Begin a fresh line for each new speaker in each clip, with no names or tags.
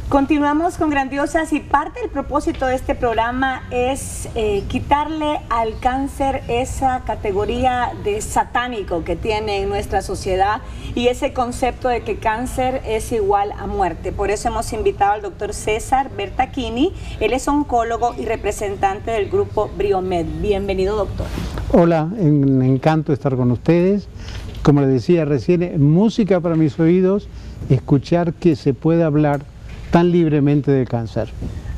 Continuamos con Grandiosas y parte del propósito de este programa es quitarle al cáncer esa categoría de satánico que tiene en nuestra sociedad y ese concepto de que cáncer es igual a muerte. Por eso hemos invitado al doctor César Bertachini. Él es oncólogo y representante del grupo Briomed. Bienvenido, doctor.
Hola, me encanta estar con ustedes. Como les decía recién, música para mis oídos, escuchar que se puede hablar tan libremente del cáncer.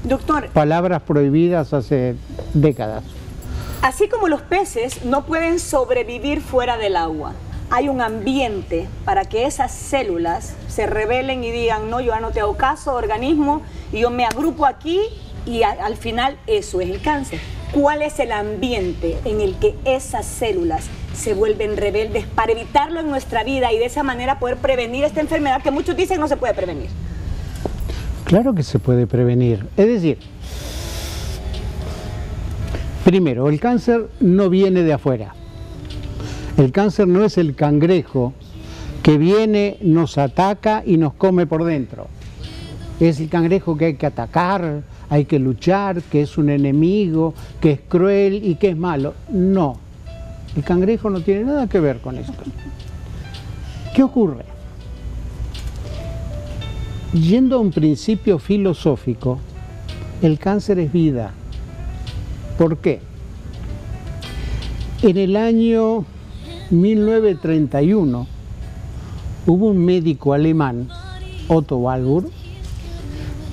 Doctor,
palabras prohibidas hace décadas.
Así como los peces no pueden sobrevivir fuera del agua, hay un ambiente para que esas células se rebelen y digan, no, yo ya no te hago caso, organismo, y yo me agrupo aquí y al final eso es el cáncer. ¿Cuál es el ambiente en el que esas células se vuelven rebeldes para evitarlo en nuestra vida y de esa manera poder prevenir esta enfermedad que muchos dicen no se puede prevenir?
Claro que se puede prevenir. Es decir, primero, el cáncer no viene de afuera. El cáncer no es el cangrejo que viene, nos ataca y nos come por dentro. Es el cangrejo que hay que atacar, hay que luchar, que es un enemigo, que es cruel y que es malo. No, el cangrejo no tiene nada que ver con esto. ¿Qué ocurre? Yendo a un principio filosófico, el cáncer es vida. ¿Por qué? En el año 1931 hubo un médico alemán, Otto Warburg,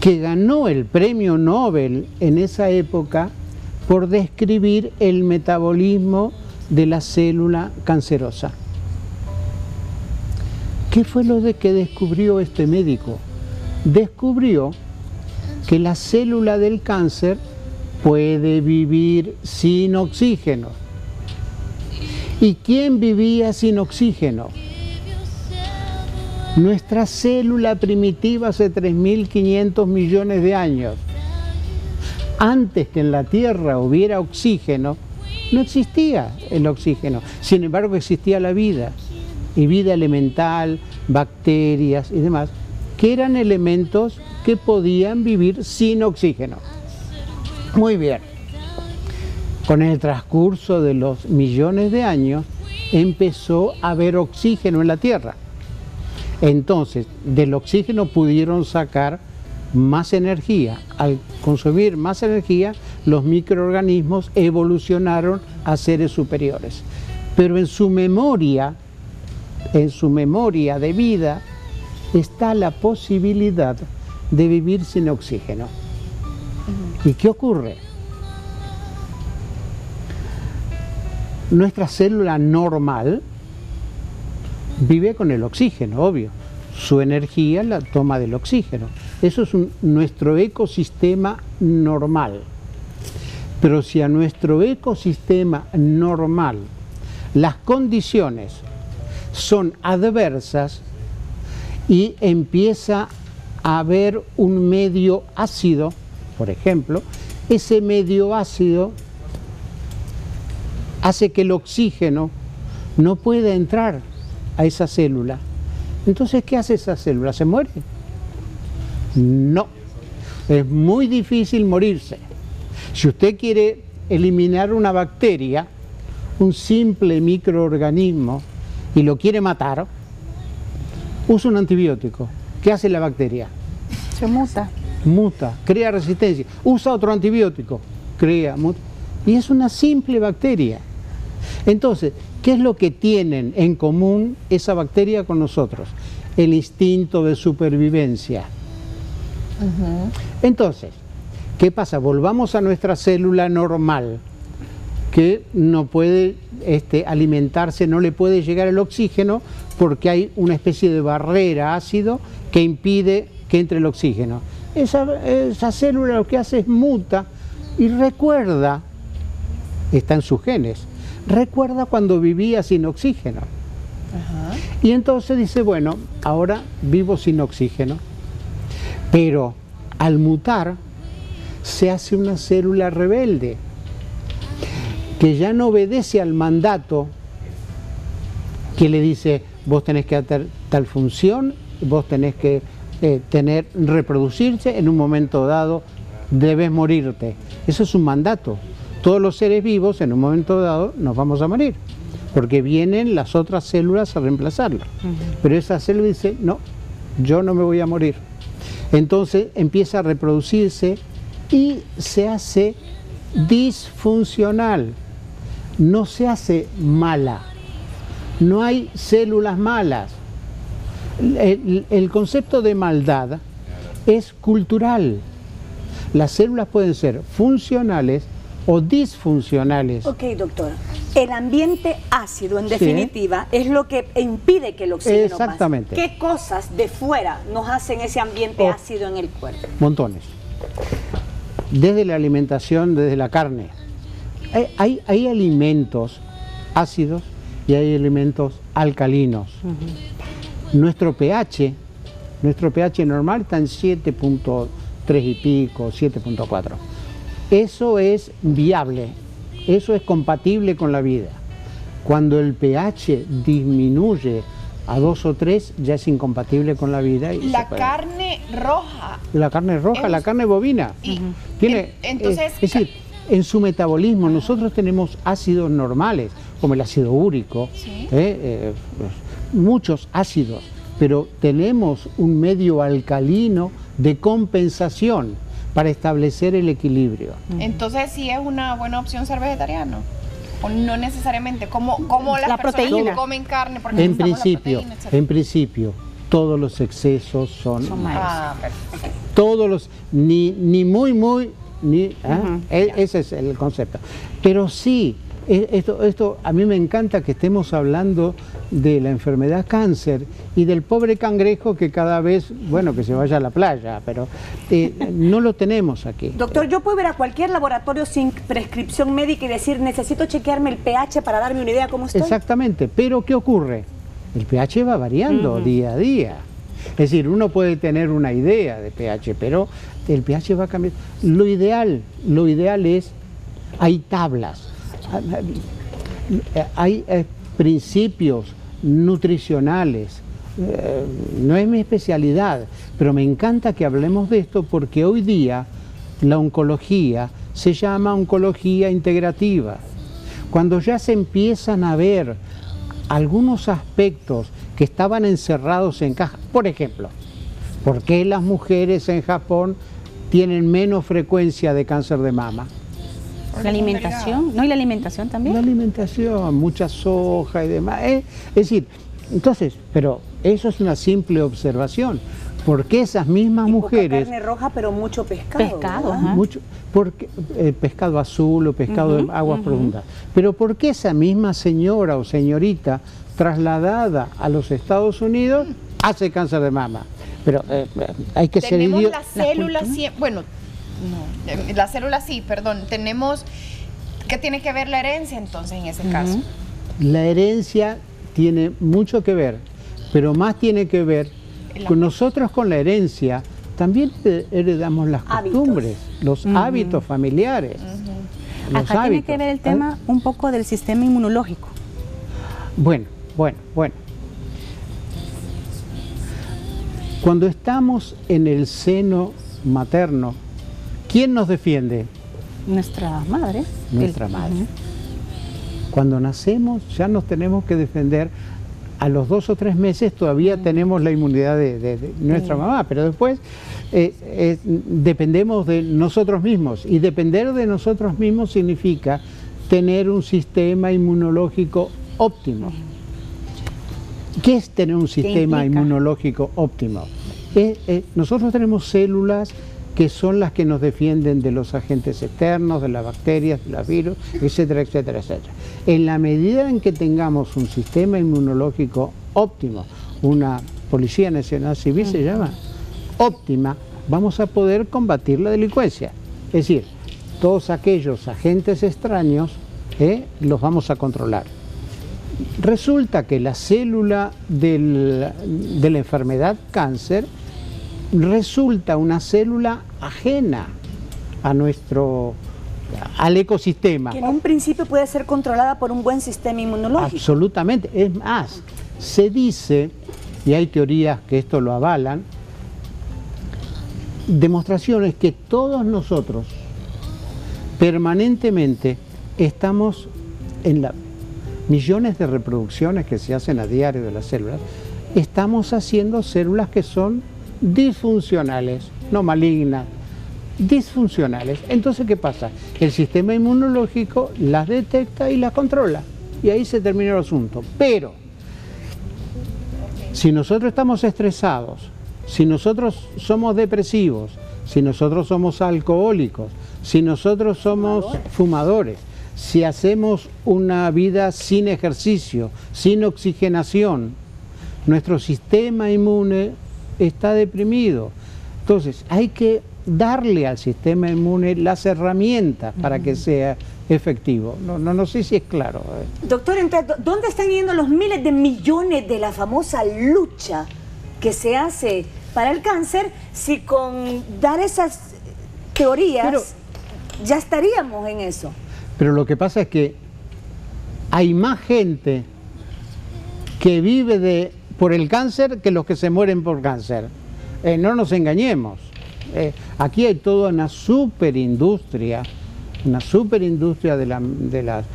que ganó el premio Nobel en esa época por describir el metabolismo de la célula cancerosa. ¿Qué fue lo que descubrió este médico? Descubrió que la célula del cáncer puede vivir sin oxígeno. ¿Y quién vivía sin oxígeno? Nuestra célula primitiva hace 3.500 millones de años. Antes que en la Tierra hubiera oxígeno, no existía el oxígeno. Sin embargo, existía la vida, y vida elemental, bacterias y demás, que eran elementos que podían vivir sin oxígeno. Muy bien. Con el transcurso de los millones de años, empezó a haber oxígeno en la Tierra. Entonces, del oxígeno pudieron sacar más energía. Al consumir más energía, los microorganismos evolucionaron a seres superiores. Pero en su memoria de vida, está la posibilidad de vivir sin oxígeno. ¿Y qué ocurre? Nuestra célula normal vive con el oxígeno, obvio. Su energía la toma del oxígeno. Eso es nuestro ecosistema normal. Pero si a nuestro ecosistema normal las condiciones son adversas y empieza a haber un medio ácido, por ejemplo, ese medio ácido hace que el oxígeno no pueda entrar a esa célula. Entonces, ¿qué hace esa célula? ¿Se muere? No, es muy difícil morirse. Si usted quiere eliminar una bacteria, un simple microorganismo, y lo quiere matar, usa un antibiótico. ¿Qué hace la bacteria?
Se muta.
Muta, crea resistencia. Usa otro antibiótico, muta. Y es una simple bacteria. Entonces, ¿qué es lo que tienen en común esa bacteria con nosotros? El instinto de supervivencia. Entonces, ¿qué pasa? Volvamos a nuestra célula normal, que no puede alimentarse, no le puede llegar el oxígeno porque hay una especie de barrera ácido que impide que entre el oxígeno. Esa célula lo que hace es muta y recuerda, está en sus genes, recuerda cuando vivía sin oxígeno. Y entonces dice, bueno, ahora vivo sin oxígeno. Pero al mutar se hace una célula rebelde que ya no obedece al mandato que le dice, vos tenés que hacer tal función, vos tenés que reproducirse, en un momento dado debes morirte. Eso es un mandato. Todos los seres vivos en un momento dado nos vamos a morir, porque vienen las otras células a reemplazarlo. Pero esa célula dice, no, yo no me voy a morir. Entonces empieza a reproducirse y se hace disfuncional, no se hace mala. No hay células malas. El concepto de maldad es cultural. Las células pueden ser funcionales o disfuncionales.
Ok, doctor. El ambiente ácido, en definitiva, es lo que impide que el oxígeno
Exactamente.
pase. ¿Qué cosas de fuera nos hacen ese ambiente ácido en el cuerpo?
Montones. Desde la alimentación, desde la carne. Hay alimentos ácidos y hay alimentos alcalinos. Nuestro pH normal está en 7.3 y pico, 7.4. Eso es viable, eso es compatible con la vida. Cuando el pH disminuye a 2 o 3, ya es incompatible con la vida. Y
la carne roja.
La carne roja, la carne bovina. Tiene,
entonces,
es decir, en su metabolismo nosotros tenemos ácidos normales, como el ácido úrico,
¿sí?
Muchos ácidos, pero tenemos un medio alcalino de compensación para establecer el equilibrio.
Entonces, ¿sí es una buena opción ser vegetariano? ¿O no necesariamente? ¿Cómo las personas que comen carne? Porque
En principio, todos los excesos son malos.
Perfecto.
Todos los, ni muy, ese es el concepto. Pero sí, esto a mí me encanta que estemos hablando de la enfermedad cáncer y del pobre cangrejo que cada vez, bueno, que se vaya a la playa, pero no lo tenemos aquí.
Doctor, yo puedo ir a cualquier laboratorio sin prescripción médica y decir, necesito chequearme el pH para darme una idea cómo estoy.
Exactamente, pero ¿qué ocurre? El pH va variando día a día. Es decir, uno puede tener una idea de pH, pero el pH va cambiando. Lo ideal es, hay tablas, hay principios nutricionales. No es mi especialidad, pero me encanta que hablemos de esto porque hoy día la oncología se llama oncología integrativa. Cuando ya se empiezan a ver algunos aspectos que estaban encerrados en cajas, por ejemplo, ¿por qué las mujeres en Japón tienen menos frecuencia de cáncer de mama?
La alimentación, ¿no? Y la alimentación también.
La alimentación, mucha soja y demás. Es decir, entonces, pero eso es una simple observación. ¿Por qué esas mismas mujeres...
Poca carne roja, pero mucho pescado.
Pescado,
mucho, porque, pescado azul o pescado de aguas profundas. Pero ¿por qué esa misma señora o señorita trasladada a los Estados Unidos hace cáncer de mama? Pero hay que ser idiota.
Tenemos las células, bueno... No, la célula sí, perdón. Tenemos, ¿qué tiene que ver la herencia entonces en ese caso?
La herencia tiene mucho que ver, pero más tiene que ver con nosotros, con la herencia. También heredamos las costumbres, los hábitos familiares.
Acá tiene que ver el tema un poco del sistema inmunológico.
Bueno. Cuando estamos en el seno materno, ¿quién nos defiende?
Nuestra madre.
Nuestra madre. Cuando nacemos ya nos tenemos que defender. A los 2 o 3 meses todavía tenemos la inmunidad de nuestra mamá, pero después dependemos de nosotros mismos. Y depender de nosotros mismos significa tener un sistema inmunológico óptimo. ¿Qué es tener un sistema inmunológico óptimo? Nosotros tenemos células que son las que nos defienden de los agentes externos, de las bacterias, de los virus, etcétera, etcétera, etcétera. En la medida en que tengamos un sistema inmunológico óptimo, una Policía Nacional Civil se llama, óptima, vamos a poder combatir la delincuencia. Es decir, todos aquellos agentes extraños los vamos a controlar. Resulta que la célula de la enfermedad cáncer resulta una célula ajena a al ecosistema.
Que en un principio puede ser controlada por un buen sistema inmunológico.
Absolutamente. Es más, se dice, y hay teorías que esto lo avalan, demostraciones que todos nosotros permanentemente estamos en las millones de reproducciones que se hacen a diario de las células, estamos haciendo células que son disfuncionales, no malignas, disfuncionales. Entonces, ¿qué pasa? El sistema inmunológico las detecta y las controla. Y ahí se termina el asunto. Pero, si nosotros estamos estresados, si nosotros somos depresivos, si nosotros somos alcohólicos, si nosotros somos fumadores, si hacemos una vida sin ejercicio, sin oxigenación, nuestro sistema inmune está deprimido. Entonces, hay que darle al sistema inmune las herramientas para que sea efectivo. No sé si es claro.
Doctor, entonces, ¿dónde están yendo los miles de millones de la famosa lucha que se hace para el cáncer si con dar esas teorías ya estaríamos en eso?
Pero lo que pasa es que hay más gente que vive por el cáncer que los que se mueren por cáncer. No nos engañemos. Aquí hay toda una superindustria de las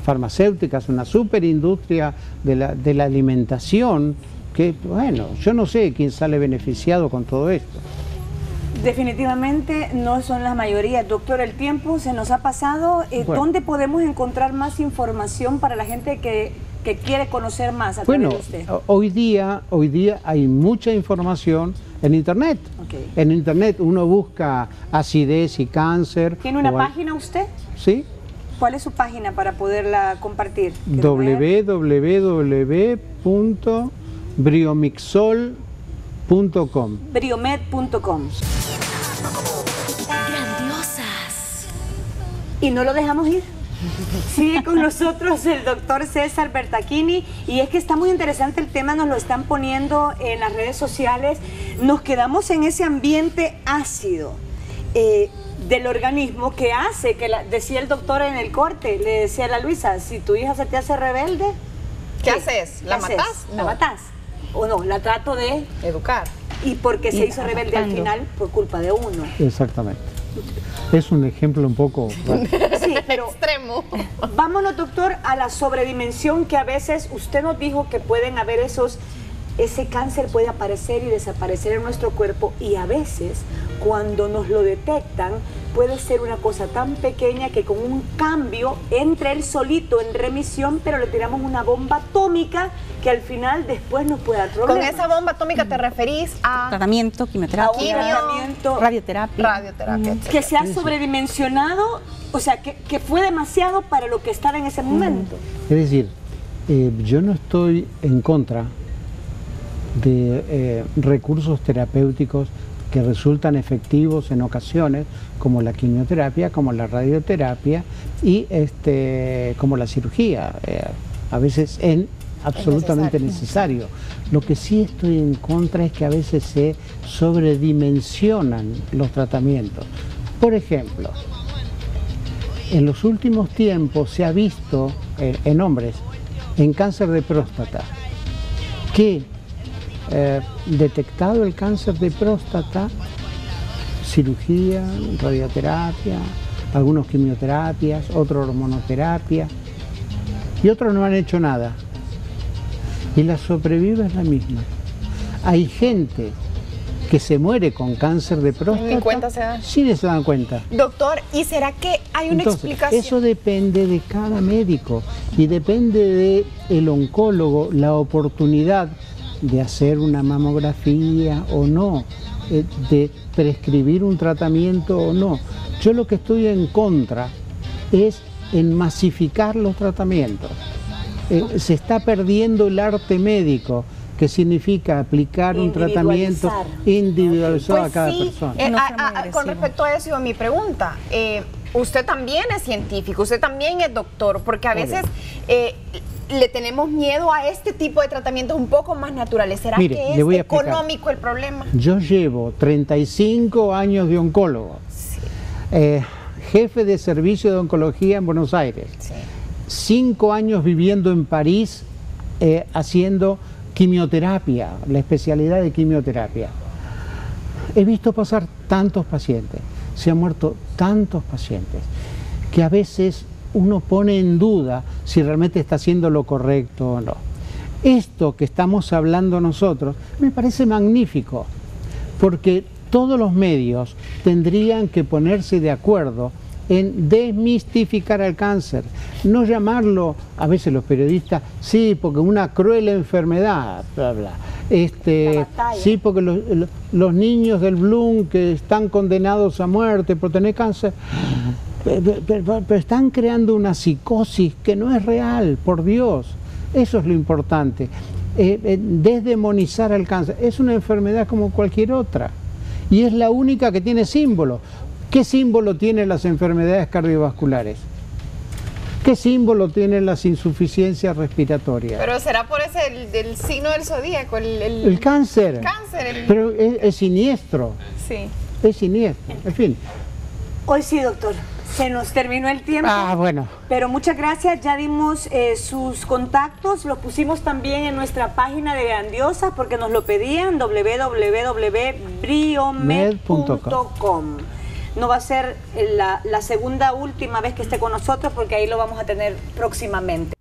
farmacéuticas, una superindustria de la alimentación, que, bueno, yo no sé quién sale beneficiado con todo esto.
Definitivamente no son la mayoría. Doctor, el tiempo se nos ha pasado. Bueno. ¿Dónde podemos encontrar más información para la gente que quiere conocer más a través de usted?
Hoy día hay mucha información en Internet.
Okay.
En Internet uno busca acidez y cáncer.
¿Tiene una página usted?
Sí.
¿Cuál es su página para poderla compartir?
www.briomixol.com.
Briomed.com.
Grandiosas.
Y no lo dejamos ir. Sigue con nosotros el doctor César Bertachini, y es que está muy interesante el tema, nos lo están poniendo en las redes sociales. Nos quedamos en ese ambiente ácido del organismo que hace, decía el doctor en el corte, le decía a la Luisa, si tu hija se te hace rebelde,
¿qué haces? ¿La matás?
No. ¿La matás? O no, la trato de
educar.
Y porque se hizo rebelde al final por culpa de uno.
Exactamente. Es un ejemplo un poco...
Sí, pero
extremo.
Vámonos, doctor, a la sobredimensión, que a veces usted nos dijo que pueden haber ese cáncer puede aparecer y desaparecer en nuestro cuerpo, y a veces cuando nos lo detectan puede ser una cosa tan pequeña que con un cambio entre él solito en remisión, pero le tiramos una bomba atómica que al final después nos puede dar problemas.
¿Con esa bomba atómica te referís a
tratamiento, quimioterapia, radioterapia?
Que se ha sobredimensionado, o sea, que fue demasiado para lo que estaba en ese momento.
Es decir, yo no estoy en contra de recursos terapéuticos que resultan efectivos en ocasiones, como la quimioterapia, como la radioterapia y como la cirugía, a veces absolutamente necesario. Lo que sí estoy en contra es que a veces se sobredimensionan los tratamientos. Por ejemplo, en los últimos tiempos se ha visto en hombres, en cáncer de próstata, que detectado el cáncer de próstata, cirugía, radioterapia, algunos quimioterapias, otros hormonoterapia, y otros no han hecho nada. Y la sobreviva es la misma. Hay gente que se muere con cáncer de próstata.
Ni cuenta se dan.
Sí se dan cuenta.
Doctor, ¿y será que hay una explicación?
Eso depende de cada médico y depende del oncólogo la oportunidad de hacer una mamografía o no, de prescribir un tratamiento o no. Yo lo que estoy en contra es en masificar los tratamientos. Se está perdiendo el arte médico, que significa aplicar un tratamiento individualizado
pues
a cada
sí,
persona.
Con respecto a eso, mi pregunta, usted también es científico, usted también es doctor, porque a veces le tenemos miedo a este tipo de tratamientos un poco más naturales. ¿Será que es económico el problema?
Yo llevo 35 años de oncólogo,
sí.
Jefe de servicio de oncología en Buenos Aires,
sí.
5 años viviendo en París haciendo quimioterapia, la especialidad de quimioterapia. He visto pasar tantos pacientes, se han muerto tantos pacientes, que a veces uno pone en duda si realmente está haciendo lo correcto o no. Esto que estamos hablando nosotros me parece magnífico, porque todos los medios tendrían que ponerse de acuerdo en desmistificar el cáncer, no llamarlo, a veces los periodistas, sí, porque una cruel enfermedad, bla, bla. Sí, porque los niños del Bloom que están condenados a muerte por tener cáncer, pero están creando una psicosis que no es real, por Dios. Eso es lo importante. Desdemonizar el cáncer. Es una enfermedad como cualquier otra. Y es la única que tiene símbolo. ¿Qué símbolo tienen las enfermedades cardiovasculares? ¿Qué símbolo tienen las insuficiencias respiratorias?
Pero será por ese el signo del zodíaco,
el cáncer.
El cáncer.
Pero es siniestro.
Sí.
Es siniestro. En fin.
Hoy sí, doctor. Se nos terminó el tiempo.
Bueno.
Pero muchas gracias, ya dimos sus contactos, los pusimos también en nuestra página de Grandiosa porque nos lo pedían, www.briomed.com. No va a ser la segunda última vez que esté con nosotros porque ahí lo vamos a tener próximamente.